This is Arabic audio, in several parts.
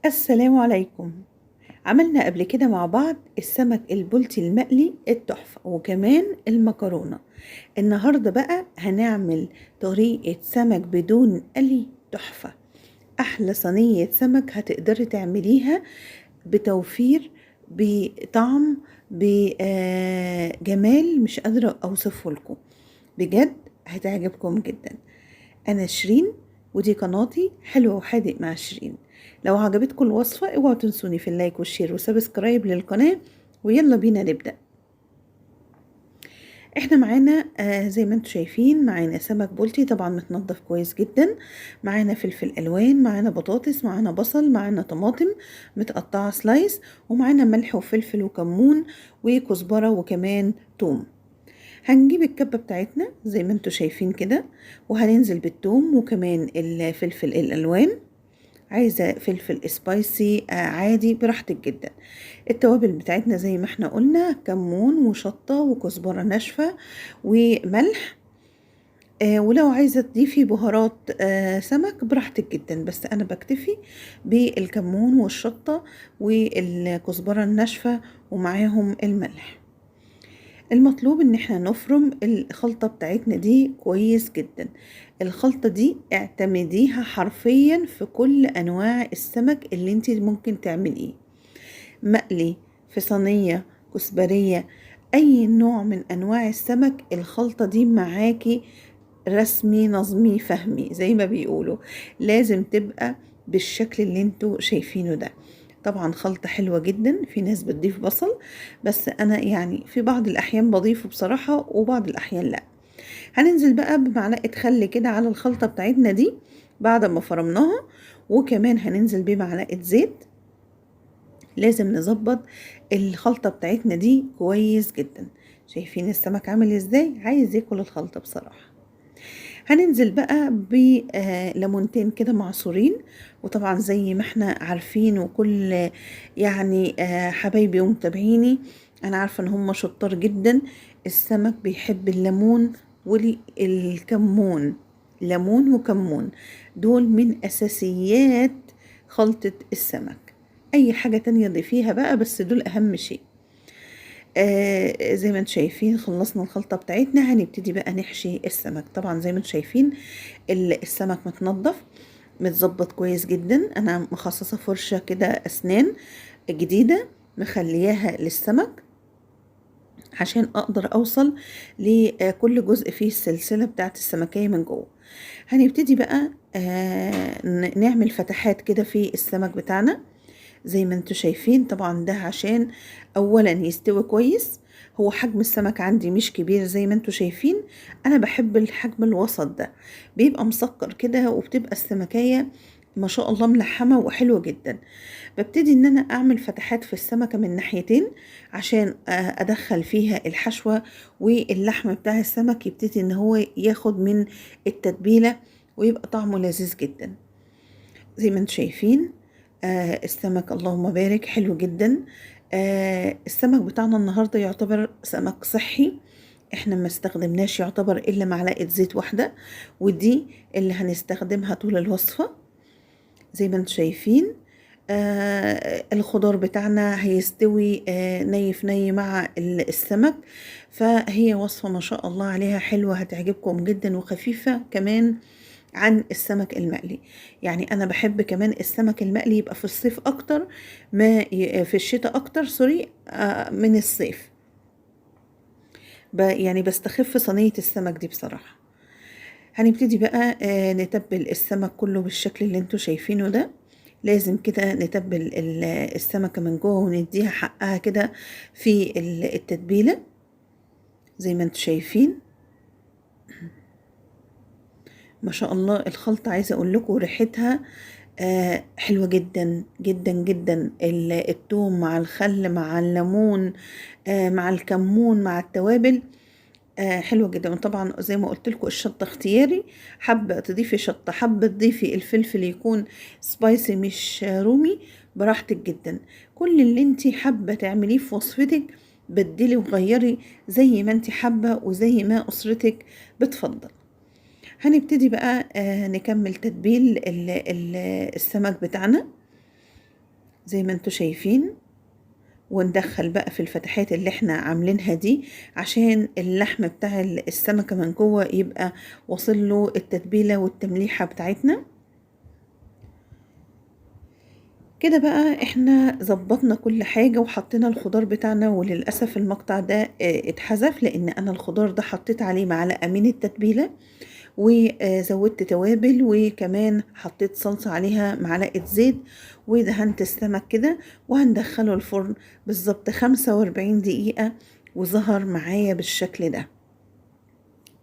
السلام عليكم. عملنا قبل كده مع بعض السمك البلطي المقلي التحفة وكمان المكرونة. النهاردة بقى هنعمل طريقة سمك بدون قلي تحفة. أحلى صينية سمك هتقدري تعمليها بتوفير، بطعم، بجمال مش قادرة أوصفه لكم. بجد هتعجبكم جدا. أنا شيرين ودي قناتي حلو وحادق مع شيرين. لو عجبتكم الوصفة اوعوا تنسوني في اللايك والشير وسبسكرايب للقناة، ويلا بينا نبدأ. احنا معانا زي ما انتم شايفين معانا سمك بلطي طبعا متنضف كويس جدا، معانا فلفل الوان، معانا بطاطس، معانا بصل، معانا طماطم متقطعة سلايس، ومعانا ملح وفلفل وكمون وكزبرة وكمان توم. هنجيب الكبة بتاعتنا زي ما انتوا شايفين كده، وهننزل بالثوم وكمان الفلفل الالوان. عايزة فلفل سبايسي عادي براحتك جدا. التوابل بتاعتنا زي ما احنا قلنا كمون وشطة وكزبرة ناشفة وملح. ولو عايزة تضيفي بهارات سمك براحتك جدا، بس انا بكتفي بالكمون والشطة والكزبرة الناشفة ومعاهم الملح. المطلوب ان احنا نفرم الخلطة بتاعتنا دي كويس جدا. الخلطة دي اعتمديها حرفيا في كل انواع السمك اللي انت ممكن تعمليه، مقلي، في صينية، كسبرية، اي نوع من انواع السمك. الخلطة دي معاكي رسمي نظمي فهمي زي ما بيقولوا، لازم تبقى بالشكل اللي انتوا شايفينه ده. طبعا خلطة حلوة جدا. في ناس بتضيف بصل، بس انا يعني في بعض الاحيان بضيفه بصراحة وبعض الاحيان لا. هننزل بقى بمعلقة خل كده على الخلطة بتاعتنا دي بعد ما فرمناها، وكمان هننزل بمعلقة زيت. لازم نظبط الخلطة بتاعتنا دي كويس جدا. شايفين السمك عامل ازاي؟ عايز ياكل الخلطة بصراحة. هننزل بقى بليمونتين كده معصورين. وطبعا زي ما احنا عارفين وكل يعني حبايبي ومتابعيني، انا عارفة ان هم شطار جدا. السمك بيحب الليمون والكمون. ليمون وكمون دول من اساسيات خلطة السمك. اي حاجة تانية ضيفيها بقى، بس دول اهم شيء. زي ما انتم شايفين خلصنا الخلطة بتاعتنا. هنبتدي بقى نحشي السمك. طبعا زي ما انتم شايفين السمك متنضف متظبط كويس جدا. انا مخصصة فرشة كده اسنان جديدة مخلياها للسمك عشان اقدر اوصل لكل جزء فيه السلسلة بتاعت السمكية من جوه. هنبتدي بقى نعمل فتحات كده في السمك بتاعنا زي ما انتوا شايفين. طبعا ده عشان اولا يستوي كويس. هو حجم السمك عندي مش كبير زي ما انتوا شايفين، انا بحب الحجم الوسط ده، بيبقى مسكر كده وبتبقى السمكية ما شاء الله ملحمة وحلوة جدا. ببتدي ان انا اعمل فتحات في السمكة من ناحيتين عشان ادخل فيها الحشوة، واللحم بتاع السمك يبتدي ان هو ياخد من التتبيلة ويبقى طعمه لذيذ جدا. زي ما انتم شايفين السمك اللهم بارك حلو جدا. السمك بتاعنا النهاردة يعتبر سمك صحي. احنا ما استخدمناش يعتبر الا معلقة زيت واحدة، ودي اللي هنستخدمها طول الوصفة. زي ما انتم شايفين الخضار بتاعنا هيستوي ني في ني مع السمك. فهي وصفة ما شاء الله عليها حلوة، هتعجبكم جدا وخفيفة كمان عن السمك المقلي. يعني انا بحب كمان السمك المقلي يبقى في الصيف اكتر ما في الشتاء اكتر، سوري، من الصيف. يعني بستخف صينية السمك دي بصراحة. هنبتدي بقى نتبل السمك كله بالشكل اللي انتوا شايفينه ده. لازم كده نتبل السمكة من جوه ونديها حقها كده في التتبيلة زي ما انتوا شايفين. ما شاء الله الخلطة عايزة اقول لكم ريحتها حلوة جدا جدا جدا. الثوم مع الخل مع الليمون مع الكمون مع التوابل حلوة جدا. وطبعا زي ما قلت لكم الشطة اختياري، حابة تضيفي شطة، حابة تضيفي الفلفل يكون سبايسي مش رومي، براحتك جدا. كل اللي انت حابة تعمليه في وصفتك بدلي وغيري زي ما انت حابة وزي ما أسرتك بتفضل. هنبتدي بقى نكمل تتبيل السمك بتاعنا. زي ما انتوا شايفين. وندخل بقى في الفتحات اللي احنا عاملينها دي عشان اللحم بتاع السمكة من جوه يبقى واصل له التتبيلة والتمليحة بتاعتنا. كده بقى احنا ظبطنا كل حاجة وحطينا الخضار بتاعنا، وللأسف المقطع ده اتحذف لأن أنا الخضار ده حطيت عليه معلقة من التتبيلة، وزودت توابل، وكمان حطيت صلصة عليها معلقة زيت، ودهنت السمك كده، وهندخله الفرن بالظبط 45 دقيقة، وظهر معايا بالشكل ده.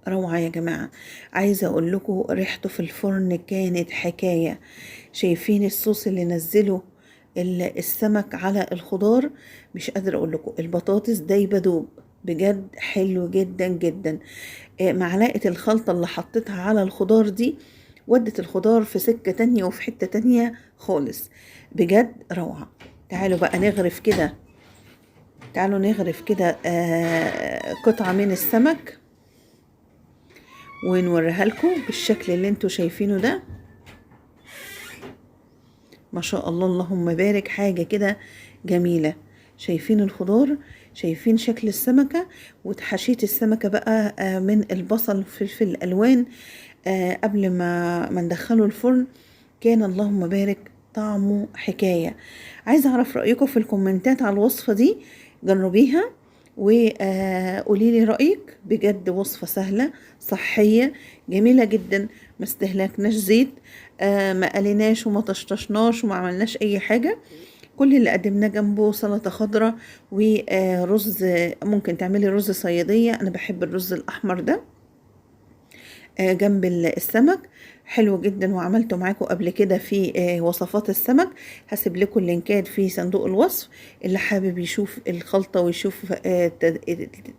روعة يا جماعة. عايزة اقول لكم ريحته في الفرن كانت حكاية. شايفين الصوص اللي نزله السمك على الخضار؟ مش قادرة اقول لكم، البطاطس دايبة دوب، بجد حلو جدا جدا. معلقة الخلطة اللي حطيتها على الخضار دي ودت الخضار في سكة تانية وفي حتة تانية خالص، بجد روعة. تعالوا بقى نغرف كده، تعالوا نغرف كده قطعة من السمك ونوريها لكم بالشكل اللي انتوا شايفينه ده. ما شاء الله اللهم بارك، حاجة كده جميلة. شايفين الخضار، شايفين شكل السمكة، وتحشيت السمكة بقى من البصل والفلفل الألوان قبل ما ندخله الفرن. كان اللهم بارك طعمه حكاية. عايزة أعرف رأيكم في الكومنتات على الوصفة دي، جربيها وقولي لي رأيك. بجد وصفة سهلة صحية جميلة جدا، ما استهلكناش زيت، ما قليناش وما طشطشناش وما عملناش أي حاجة. كل اللي قدمناه جنبه سلطة خضراء ورز. ممكن تعملي رز صيادية، أنا بحب الرز الأحمر ده جنب السمك، حلو جدا. وعملته معاكم قبل كده في وصفات السمك، هسيب لكم اللينكات في صندوق الوصف. اللي حابب يشوف الخلطة ويشوف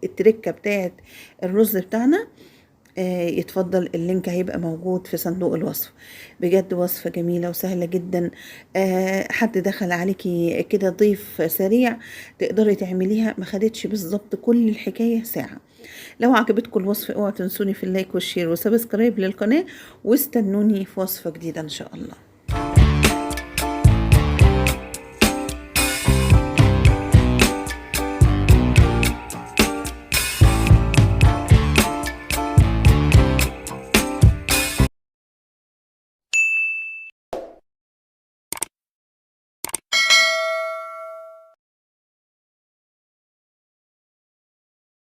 التركة بتاعت الرز بتاعنا يتفضل، اللينك هيبقى موجود في صندوق الوصف. بجد وصفة جميلة وسهلة جدا. حد دخل عليكي كده ضيف سريع تقدري تعمليها، ما خدتش بالظبط كل الحكاية ساعة. لو عجبتكم الوصفة اوعوا تنسوني في اللايك والشير وسبسكرايب للقناة، واستنوني في وصفة جديدة ان شاء الله.